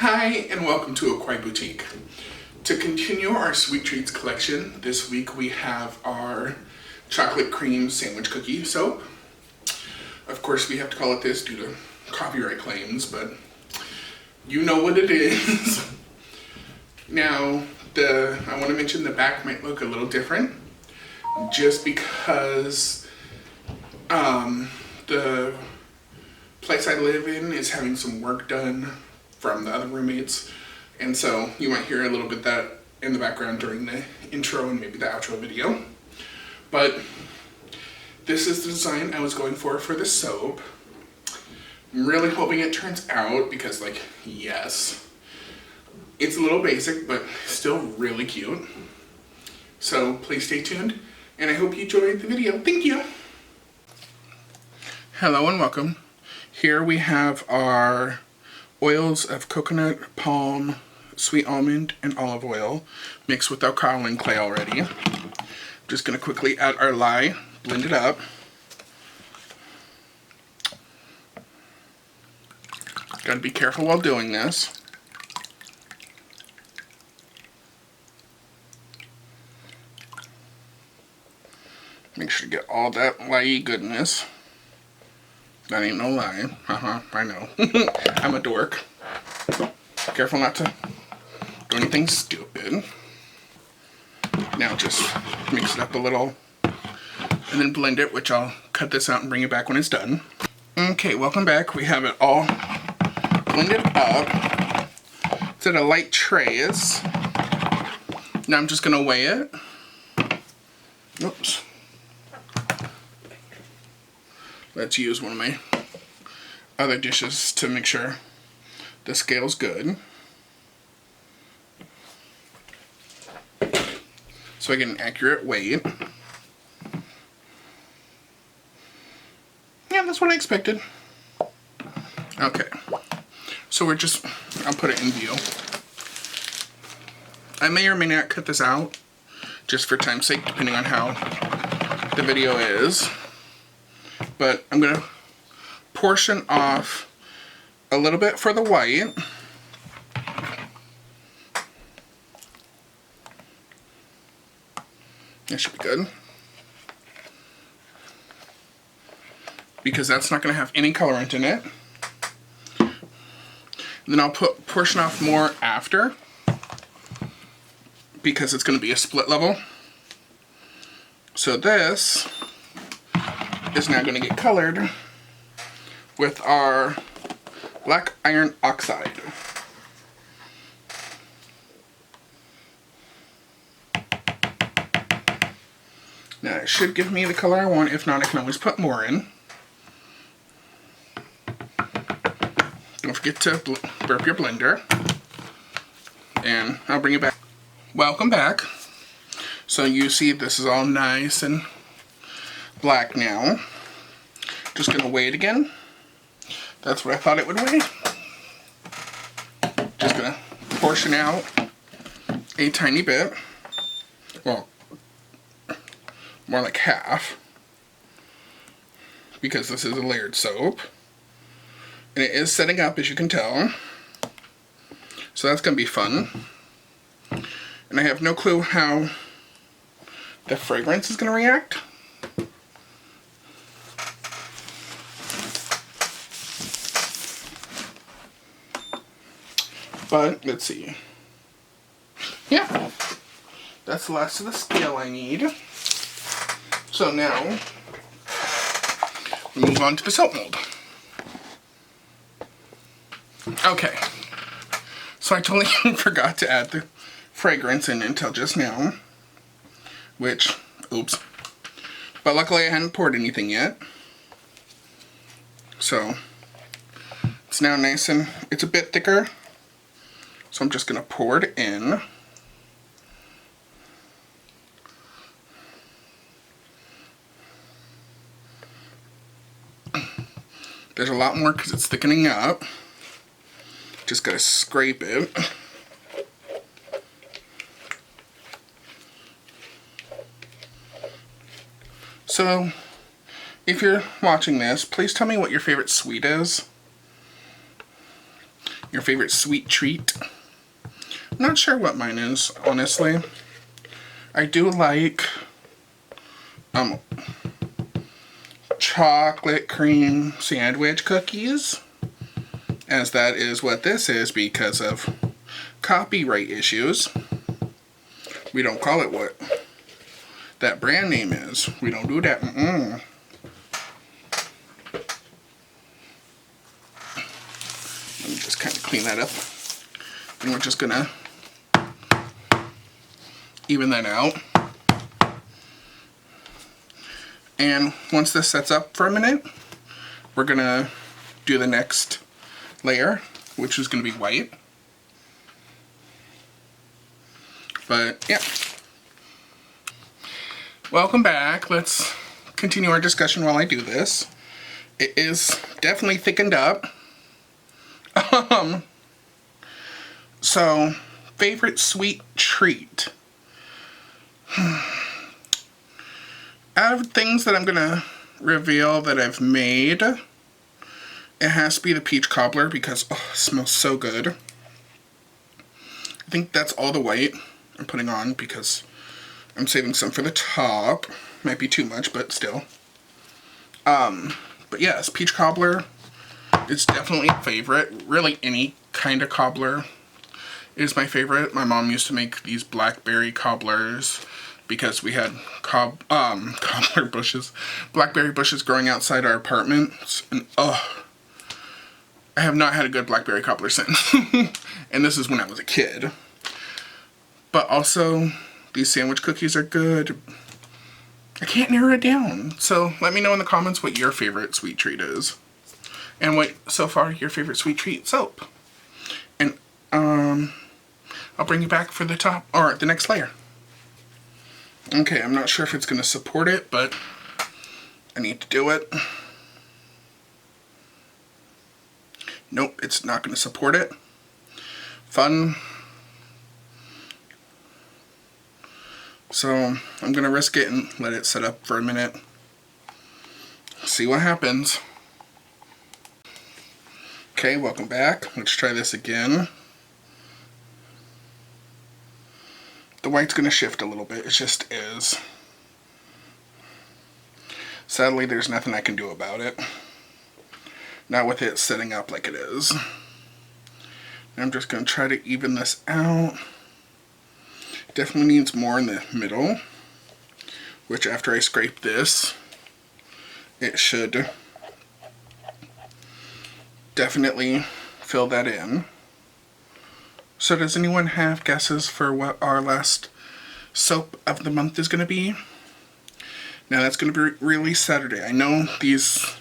Hi, and welcome to a Kawaii Boutique. To continue our sweet treats collection, this week we have our Chocolate Creme Sandwich Cookie soap. Of course, we have to call it this due to copyright claims, but you know what it is. Now, I want to mention the back might look a little different, just because the place I live in is having some work done from the other roommates, and so you might hear a little bit of that in the background during the intro and maybe the outro video. But this is the design I was going for this soap. I'm really hoping it turns out because, like, yes, it's a little basic but still really cute. So please stay tuned, and I hope you enjoyed the video. Thank you. Hello and welcome. Here we have our oils of coconut, palm, sweet almond, and olive oil mixed with our kaolin clay already. I'm just going to quickly add our lye, blend it up. Got to be careful while doing this. Make sure to get all that lye goodness. That ain't no lie. I know. I'm a dork. Careful not to do anything stupid. Now just mix it up a little and then blend it, which I'll cut this out and bring it back when it's done. Okay, welcome back. We have it all blended up. It's in a light trays. Now I'm just gonna weigh it. Oops. Let's use one of my other dishes to make sure the scale's good. So I get an accurate weight. Yeah, that's what I expected. Okay. So I'll put it in view. I may or may not cut this out, just for time's sake, depending on how the video is. But I'm going to portion off a little bit for the white. That should be good. Because that's not going to have any colorant in it. And then I'll portion off more after, because it's going to be a split level. So this is now going to get colored with our black iron oxide. Now it should give me the color I want. If not, I can always put more in. Don't forget to burp your blender. And I'll bring it back. Welcome back. So you see this is all nice and black now. Just gonna weigh it again. That's what I thought it would weigh. Just gonna portion out a tiny bit. Well, more like half. Because this is a layered soap. And it is setting up, as you can tell. So that's gonna be fun. And I have no clue how the fragrance is gonna react. But, let's see. Yeah, that's the last of the scale I need. So now, we move on to the soap mold. Okay, so I totally forgot to add the fragrance in until just now. Which, oops. But luckily I hadn't poured anything yet. So, it's now nice and, it's a bit thicker. So I'm just going to pour it in. There's a lot more because it's thickening up. Just got to scrape it. So, if you're watching this, please tell me what your favorite sweet is. Your favorite sweet treat. I'm not sure what mine is, honestly. I do like chocolate cream sandwich cookies, as that is what this is because of copyright issues. We don't call it what that brand name is. We don't do that. Let me just kind of clean that up. And we're just gonna even that out. And once this sets up for a minute, we're gonna do the next layer, which is gonna be white. But yeah. Welcome back. Let's continue our discussion while I do this. It is definitely thickened up. So, favorite sweet treat. Out of things that I'm gonna reveal that I've made, it has to be the peach cobbler because it smells so good. I think that's all the white I'm putting on because I'm saving some for the top. Might be too much, but still. But yes, peach cobbler is definitely a favorite. Really, any kind of cobbler is my favorite. My mom used to make these blackberry cobblers because we had cobbler bushes, blackberry bushes growing outside our apartments, and I have not had a good blackberry cobbler since. And this is when I was a kid. But also, these sandwich cookies are good. I can't narrow it down. So let me know in the comments what your favorite sweet treat is. And what, so far, your favorite sweet treat soap. And I'll bring you back for the top, or the next layer. Okay, I'm not sure if it's going to support it, but I need to do it. Nope, it's not going to support it. Fun. So I'm going to risk it and let it set up for a minute. See what happens. Okay, welcome back. Let's try this again. The white's going to shift a little bit. It just is. Sadly, there's nothing I can do about it. Not with it setting up like it is. I'm just going to try to even this out. Definitely needs more in the middle, which after I scrape this, it should definitely fill that in. So does anyone have guesses for what our last soap of the month is going to be? Now that's going to be released Saturday. I know these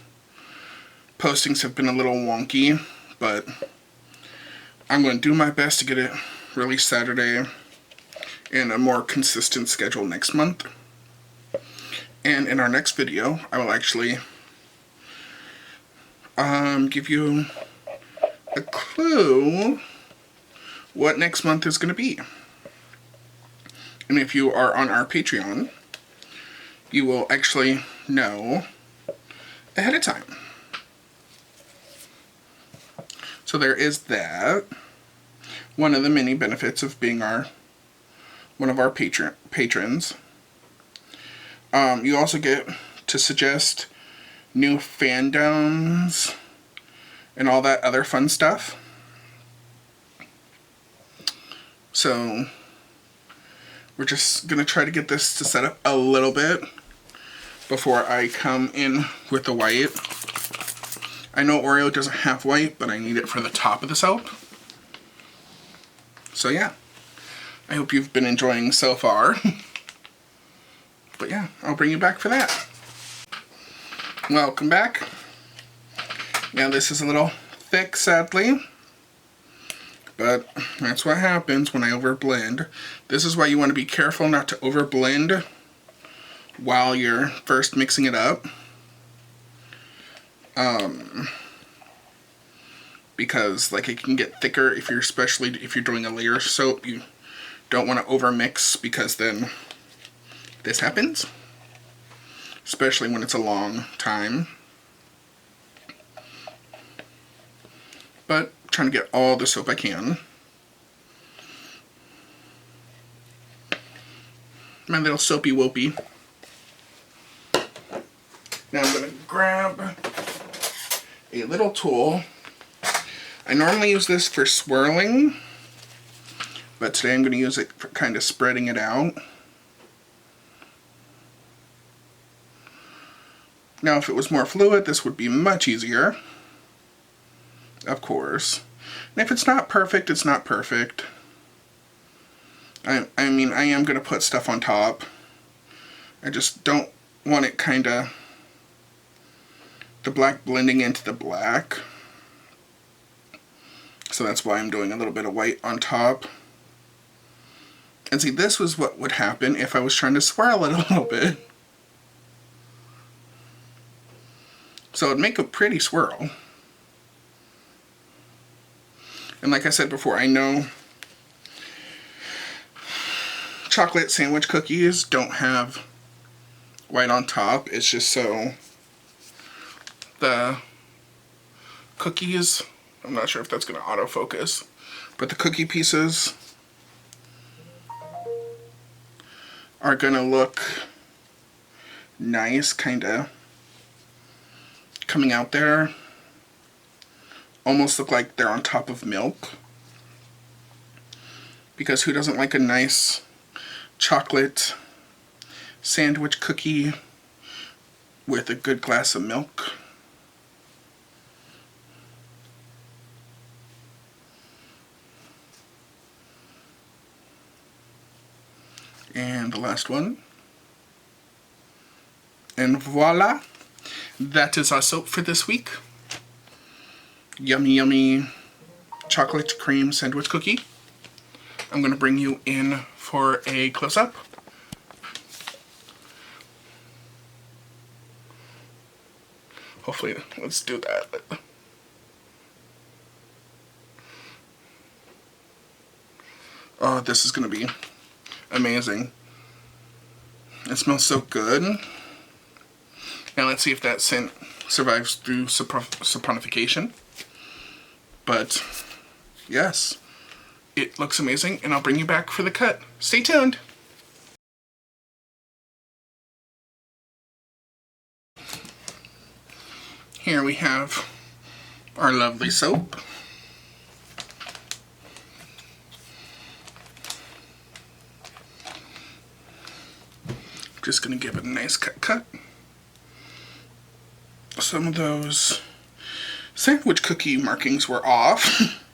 postings have been a little wonky, but I'm going to do my best to get it released Saturday in a more consistent schedule next month. And in our next video, I will actually give you a clue what next month is going to be. And if you are on our Patreon, you will actually know ahead of time. So there is that. One of the many benefits of being one of our patrons. You also get to suggest new fandoms and all that other fun stuff. So we're just going to try to get this to set up a little bit before I come in with the white. I know Oreo doesn't have white, but I need it for the top of the soap. So yeah, I hope you've been enjoying so far. But yeah, I'll bring you back for that. Welcome back. Now this is a little thick, sadly. But that's what happens when I overblend. This is why you want to be careful not to overblend while you're first mixing it up. Because like it can get thicker especially if you're doing a layer soap. You don't want to overmix because then this happens. Especially when it's a long time. But trying to get all the soap I can. My little soapy wopey. Now I'm going to grab a little tool. I normally use this for swirling, but today I'm going to use it for kind of spreading it out. Now if it was more fluid, this would be much easier, of course. And if it's not perfect, it's not perfect. I mean, I am going to put stuff on top. I just don't want it kind of, the black blending into the black. So that's why I'm doing a little bit of white on top. And see, this was what would happen if I was trying to swirl it a little bit. So it'd make a pretty swirl. And like I said before, I know chocolate sandwich cookies don't have white on top. It's just so the cookies, I'm not sure if that's going to autofocus, but the cookie pieces are going to look nice, kind of coming out there. Almost look like they're on top of milk. Because who doesn't like a nice chocolate sandwich cookie with a good glass of milk? And the last one. And voila! That is our soap for this week. Yummy, yummy chocolate cream sandwich cookie. I'm going to bring you in for a close-up. Hopefully, let's do that. Oh, this is going to be amazing. It smells so good. Now let's see if that scent survives through saponification. But yes, it looks amazing, and I'll bring you back for the cut. Stay tuned. Here we have our lovely soap. Just going to give it a nice cut. Some of those sandwich cookie markings were off.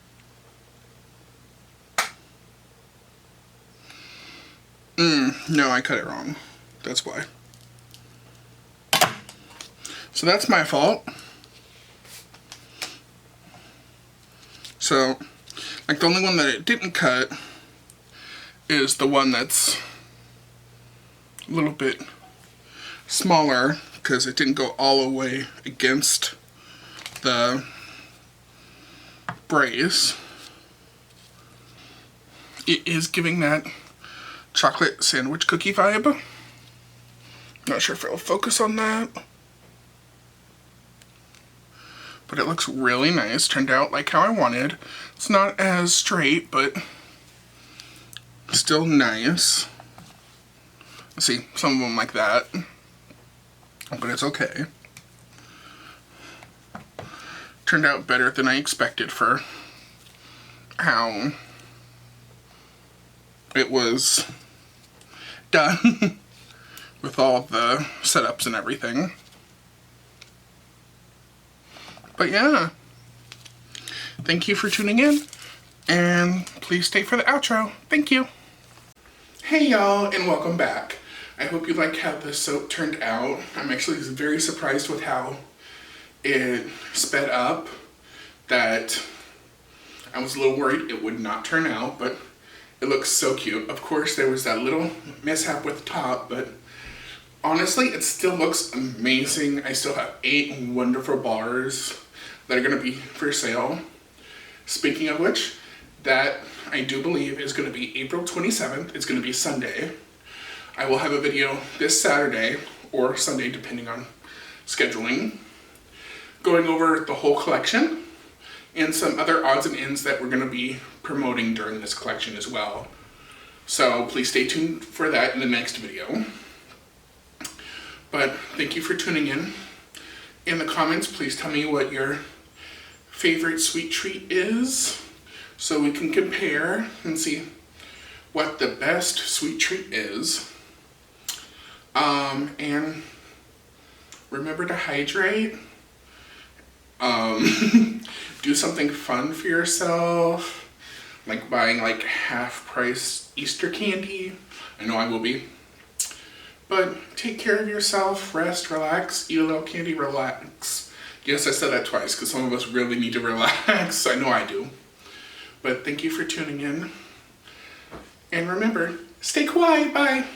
No, I cut it wrong. That's why. So that's my fault. So, like, the only one that it didn't cut is the one that's a little bit smaller, because it didn't go all the way against the brace. It is giving that chocolate sandwich cookie vibe. Not sure if it'll focus on that. But it looks really nice. Turned out like how I wanted. It's not as straight, but still nice. See, some of them like that. But it's okay. Turned out better than I expected for how it was done with all the setups and everything. But yeah, thank you for tuning in, and please stay for the outro. Thank you. Hey y'all, and welcome back. I hope you like how this soap turned out. I'm actually very surprised with how it sped up, that I was a little worried it would not turn out, but it looks so cute. Of course, there was that little mishap with the top, but honestly, it still looks amazing. I still have 8 wonderful bars that are going to be for sale. Speaking of which, that I do believe is going to be April 27th. It's going to be Sunday. I will have a video this Saturday or Sunday, depending on scheduling, going over the whole collection and some other odds and ends that we're going to be promoting during this collection as well. So please stay tuned for that in the next video. But thank you for tuning in. In the comments, please tell me what your favorite sweet treat is so we can compare and see what the best sweet treat is. And remember to hydrate. Do something fun for yourself, like buying like half-price Easter candy. I know I will be. But take care of yourself, rest, relax, eat a little candy, relax. Yes, I said that twice because some of us really need to relax. I know I do. But thank you for tuning in. And remember, stay kawaii. Bye.